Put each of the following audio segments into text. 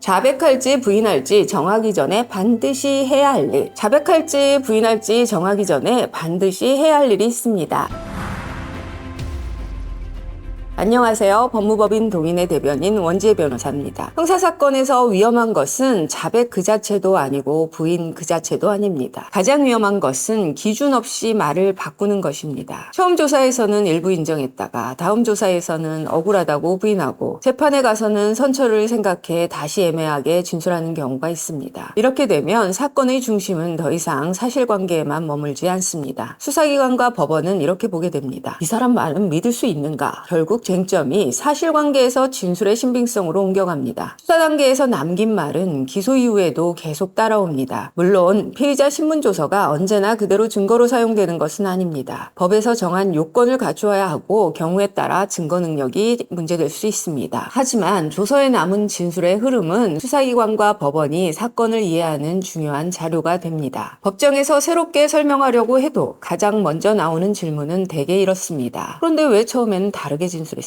자백할지 부인할지 정하기 전에 반드시 해야 할 일. 자백할지 부인할지 정하기 전에 반드시 해야 할 일이 있습니다. 안녕하세요. 법무법인 동인의 대변인 원지혜 변호사입니다. 형사사건에서 위험한 것은 자백 그 자체도 아니고 부인 그 자체도 아닙니다. 가장 위험한 것은 기준 없이 말을 바꾸는 것입니다. 처음 조사에서는 일부 인정했다가 다음 조사에서는 억울하다고 부인하고 재판에 가서는 선처를 생각해 다시 애매하게 진술하는 경우가 있습니다. 이렇게 되면 사건의 중심은 더 이상 사실관계에만 머물지 않습니다. 수사기관과 법원은 이렇게 보게 됩니다. 이 사람 말은 믿을 수 있는가? 결국 쟁점이 사실관계에서 진술의 신빙성으로 옮겨갑니다. 수사 단계에서 남긴 말은 기소 이후에도 계속 따라옵니다. 물론 피의자 신문조서가 언제나 그대로 증거로 사용되는 것은 아닙니다. 법에서 정한 요건을 갖추어야 하고 경우에 따라 증거 능력이 문제될 수 있습니다. 하지만 조서에 남은 진술의 흐름은 수사기관과 법원이 사건을 이해하는 중요한 자료가 됩니다. 법정에서 새롭게 설명하려고 해도 가장 먼저 나오는 질문은 대개 이렇습니다. 그런데 왜 처음에는 다르게 진술했습니까?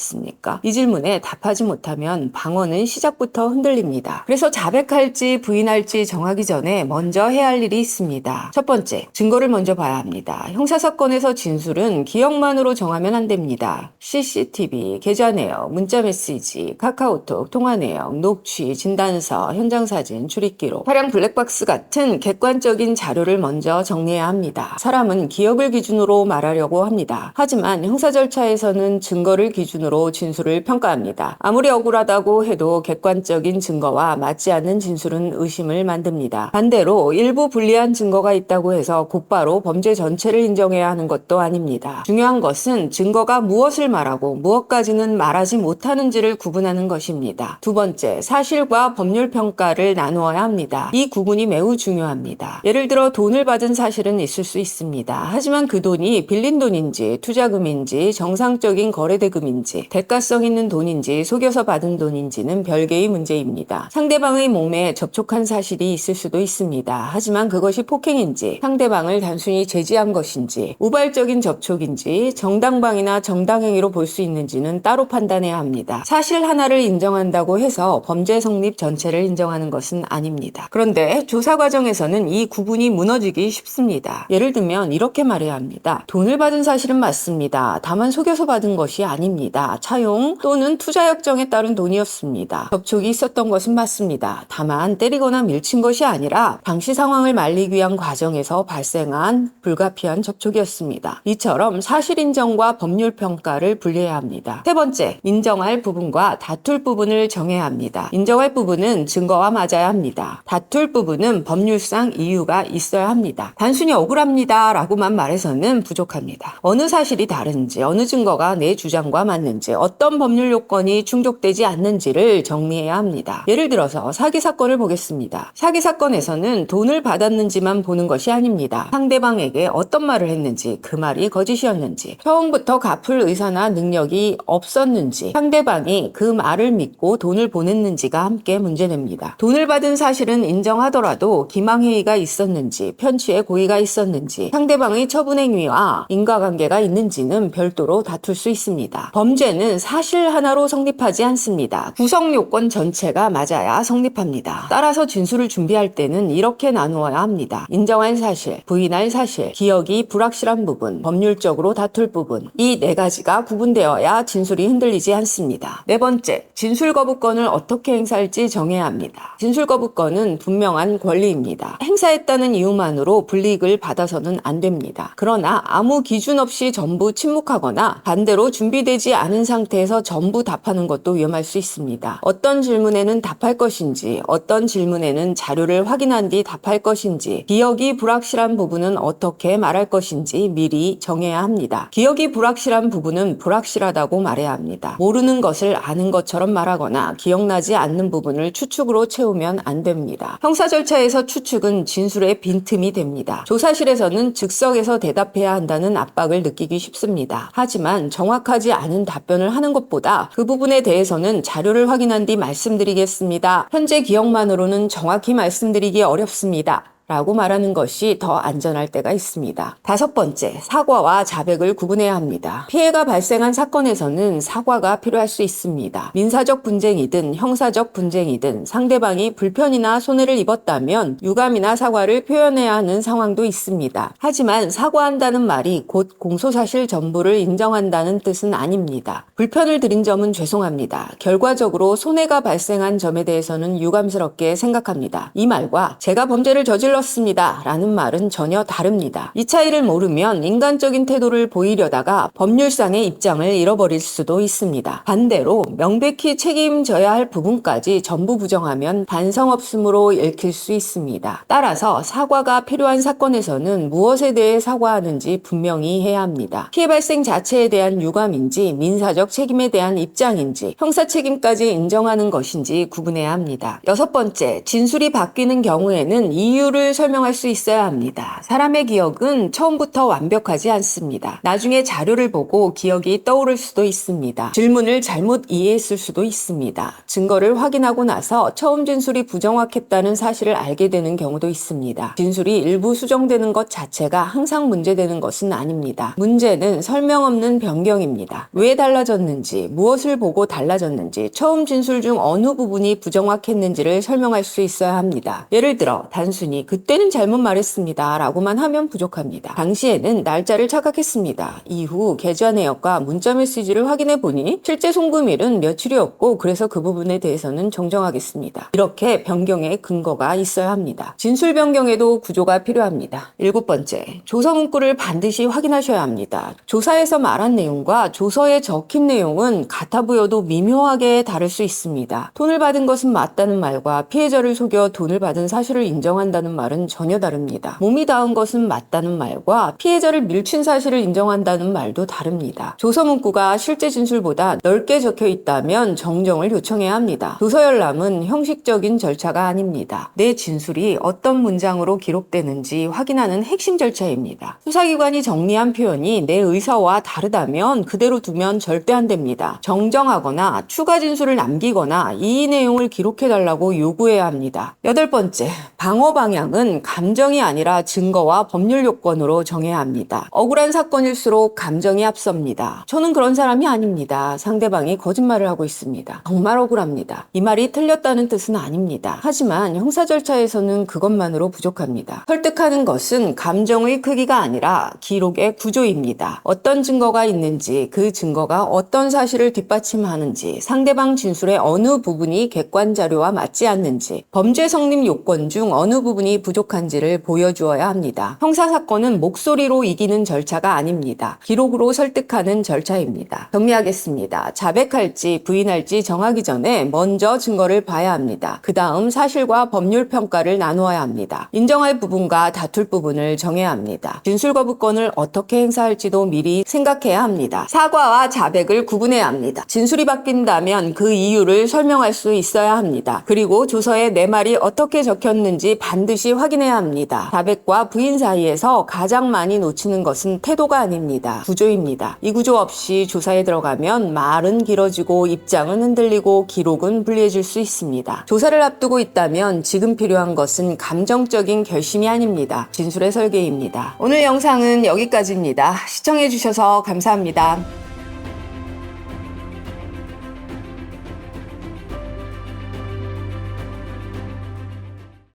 이 질문에 답하지 못하면 방어는 시작부터 흔들립니다. 그래서 자백할지 부인할지 정하기 전에 먼저 해야 할 일이 있습니다. 첫 번째, 증거를 먼저 봐야 합니다. 형사사건에서 진술은 기억만으로 정하면 안 됩니다. CCTV, 계좌 내역, 문자 메시지, 카카오톡, 통화 내역, 녹취, 진단서, 현장사진, 출입기록, 차량 블랙박스 같은 객관적인 자료를 먼저 정리해야 합니다. 사람은 기억을 기준으로 말하려고 합니다. 하지만 형사 절차에서는 증거를 기준으로 진술을 평가합니다. 아무리 억울하다고 해도 객관적인 증거와 맞지 않는 진술은 의심을 만듭니다. 반대로 일부 불리한 증거가 있다고 해서 곧바로 범죄 전체를 인정해야 하는 것도 아닙니다. 중요한 것은 증거가 무엇을 말하고 무엇까지는 말하지 못하는지를 구분하는 것입니다. 두 번째, 사실과 법률 평가를 나누어야 합니다. 이 구분이 매우 중요합니다. 예를 들어 돈을 받은 사실은 있을 수 있습니다. 하지만 그 돈이 빌린 돈인지 투자금인지 정상적인 거래대금인지 대가성 있는 돈인지 속여서 받은 돈인지는 별개의 문제입니다. 상대방의 몸에 접촉한 사실이 있을 수도 있습니다. 하지만 그것이 폭행인지 상대방을 단순히 제지한 것인지 우발적인 접촉인지 정당방위나 정당행위로 볼 수 있는지는 따로 판단해야 합니다. 사실 하나를 인정한다고 해서 범죄 성립 전체를 인정하는 것은 아닙니다. 그런데 조사 과정에서는 이 구분이 무너지기 쉽습니다. 예를 들면 이렇게 말해야 합니다. 돈을 받은 사실은 맞습니다. 다만 속여서 받은 것이 아닙니다. 차용 또는 투자 약정에 따른 돈이었습니다. 접촉이 있었던 것은 맞습니다. 다만 때리거나 밀친 것이 아니라 당시 상황을 말리기 위한 과정에서 발생한 불가피한 접촉이었습니다. 이처럼 사실 인정과 법률 평가를 분리해야 합니다. 세 번째, 인정할 부분과 다툴 부분을 정해야 합니다. 인정할 부분은 증거와 맞아야 합니다. 다툴 부분은 법률상 이유가 있어야 합니다. 단순히 억울합니다 라고만 말해서는 부족합니다. 어느 사실이 다른지, 어느 증거가 내 주장과 맞는지, 어떤 법률 요건이 충족되지 않는지를 정리해야 합니다. 예를 들어서 사기 사건을 보겠습니다. 사기 사건에서는 돈을 받았는지만 보는 것이 아닙니다. 상대방에게 어떤 말을 했는지, 그 말이 거짓이었는지, 처음부터 갚을 의사나 능력이 없었는지, 상대방이 그 말을 믿고 돈을 보냈는지가 함께 문제됩니다. 돈을 받은 사실은 인정하더라도 기망행위가 있었는지, 편취의 고의가 있었는지, 상대방의 처분행위와 인과관계가 있는지는 별도로 다툴 수 있습니다. 범죄는 사실 하나로 성립하지 않습니다. 구성 요건 전체가 맞아야 성립합니다. 따라서 진술을 준비할 때는 이렇게 나누어야 합니다. 인정할 사실, 부인할 사실, 기억이 불확실한 부분, 법률적으로 다툴 부분, 이 네 가지가 구분되어야 진술이 흔들리지 않습니다. 네 번째, 진술 거부권을 어떻게 행사할지 정해야 합니다. 진술 거부권은 분명한 권리입니다. 행사했다는 이유만으로 불이익을 받아서는 안 됩니다. 그러나 아무 기준 없이 전부 침묵하거나 반대로 준비되지 않은 상태에서 전부 답하는 것도 위험할 수 있습니다. 어떤 질문에는 답할 것인지, 어떤 질문에는 자료를 확인한 뒤 답할 것인지, 기억이 불확실한 부분은 어떻게 말할 것인지 미리 정해야 합니다. 기억이 불확실한 부분은 불확실하다고 말해야 합니다. 모르는 것을 아는 것처럼 말하거나 기억나지 않는 부분을 추측으로 채우면 안 됩니다. 형사 절차에서 추측은 진술의 빈틈이 됩니다. 조사실에서는 즉석에서 대답해야 한다는 압박을 느끼기 쉽습니다. 하지만 정확하지 않은 답변을 하는 것보다 그 부분에 대해서는 자료를 확인한 뒤 말씀드리겠습니다. 현재 기억만으로는 정확히 말씀드리기 어렵습니다. 라고 말하는 것이 더 안전할 때가 있습니다. 다섯 번째, 사과와 자백을 구분해야 합니다. 피해가 발생한 사건에서는 사과가 필요할 수 있습니다. 민사적 분쟁이든 형사적 분쟁이든 상대방이 불편이나 손해를 입었다면 유감이나 사과를 표현해야 하는 상황도 있습니다. 하지만 사과한다는 말이 곧 공소사실 전부를 인정한다는 뜻은 아닙니다. 불편을 드린 점은 죄송합니다. 결과적으로 손해가 발생한 점에 대해서는 유감스럽게 생각합니다. 이 말과 제가 범죄를 저질렀습니다 라는 말은 전혀 다릅니다. 이 차이를 모르면 인간적인 태도를 보이려다가 법률상의 입장을 잃어버릴 수도 있습니다. 반대로 명백히 책임져야 할 부분까지 전부 부정하면 반성 없음으로 읽힐 수 있습니다. 따라서 사과가 필요한 사건에서는 무엇에 대해 사과하는지 분명히 해야 합니다. 피해 발생 자체에 대한 유감인지 민사적 책임에 대한 입장인지 형사 책임까지 인정하는 것인지 구분해야 합니다. 여섯 번째, 진술이 바뀌는 경우에는 이유를 설명할 수 있어야 합니다. 사람의 기억은 처음부터 완벽하지 않습니다. 나중에 자료를 보고 기억이 떠오를 수도 있습니다. 질문을 잘못 이해했을 수도 있습니다. 증거를 확인하고 나서 처음 진술이 부정확했다는 사실을 알게 되는 경우도 있습니다. 진술이 일부 수정되는 것 자체가 항상 문제되는 것은 아닙니다. 문제는 설명 없는 변경입니다. 왜 달라졌는지, 무엇을 보고 달라졌는지, 처음 진술 중 어느 부분이 부정확했는지를 설명할 수 있어야 합니다. 예를 들어 단순히 그때는 잘못 말했습니다 라고만 하면 부족합니다. 당시에는 날짜를 착각했습니다. 이후 계좌 내역과 문자 메시지를 확인해 보니 실제 송금일은 며칠이었고 그래서 그 부분에 대해서는 정정하겠습니다. 이렇게 변경의 근거가 있어야 합니다. 진술 변경에도 구조가 필요합니다. 일곱 번째, 조서 문구를 반드시 확인하셔야 합니다. 조사에서 말한 내용과 조서에 적힌 내용은 같아 보여도 미묘하게 다를 수 있습니다. 돈을 받은 것은 맞다는 말과 피해자를 속여 돈을 받은 사실을 인정한다는 말은 전혀 다릅니다. 몸이 닿은 것은 맞다는 말과 피해자를 밀친 사실을 인정한다는 말도 다릅니다. 조서 문구가 실제 진술보다 넓게 적혀 있다면 정정을 요청해야 합니다. 조서 열람은 형식적인 절차가 아닙니다. 내 진술이 어떤 문장으로 기록되는지 확인하는 핵심 절차입니다. 수사기관이 정리한 표현이 내 의사와 다르다면 그대로 두면 절대 안 됩니다. 정정하거나 추가 진술을 남기거나 이 내용을 기록해달라고 요구해야 합니다. 여덟 번째, 방어 방향은 감정이 아니라 증거와 법률 요건으로 정해야 합니다. 억울한 사건일수록 감정이 앞섭니다. 저는 그런 사람이 아닙니다. 상대방이 거짓말을 하고 있습니다. 정말 억울합니다. 이 말이 틀렸다는 뜻은 아닙니다. 하지만 형사 절차에서는 그것만으로 부족합니다. 설득하는 것은 감정의 크기가 아니라 기록의 구조입니다. 어떤 증거가 있는지, 그 증거가 어떤 사실을 뒷받침하는지, 상대방 진술의 어느 부분이 객관 자료와 맞지 않는지, 범죄 성립 요건 중 어느 부분이 부족한지를 보여주어야 합니다. 형사사건은 목소리로 이기는 절차가 아닙니다. 기록으로 설득하는 절차입니다. 정리하겠습니다. 자백할지 부인할지 정하기 전에 먼저 증거를 봐야 합니다. 그 다음 사실과 법률 평가를 나누어야 합니다. 인정할 부분과 다툴 부분을 정해야 합니다. 진술 거부권을 어떻게 행사할지도 미리 생각해야 합니다. 사과와 자백을 구분해야 합니다. 진술이 바뀐다면 그 이유를 설명할 수 있어야 합니다. 그리고 조서에 내 말이 어떻게 적혔는지 반드시 확인해야 합니다. 자백과 부인 사이에서 가장 많이 놓치는 것은 태도가 아닙니다. 구조입니다. 이 구조 없이 조사에 들어가면 말은 길어지고 입장은 흔들리고 기록은 불리해질 수 있습니다. 조사를 앞두고 있다면 지금 필요한 것은 감정적인 결심이 아닙니다. 진술의 설계입니다. 오늘 영상은 여기까지입니다. 시청해주셔서 감사합니다.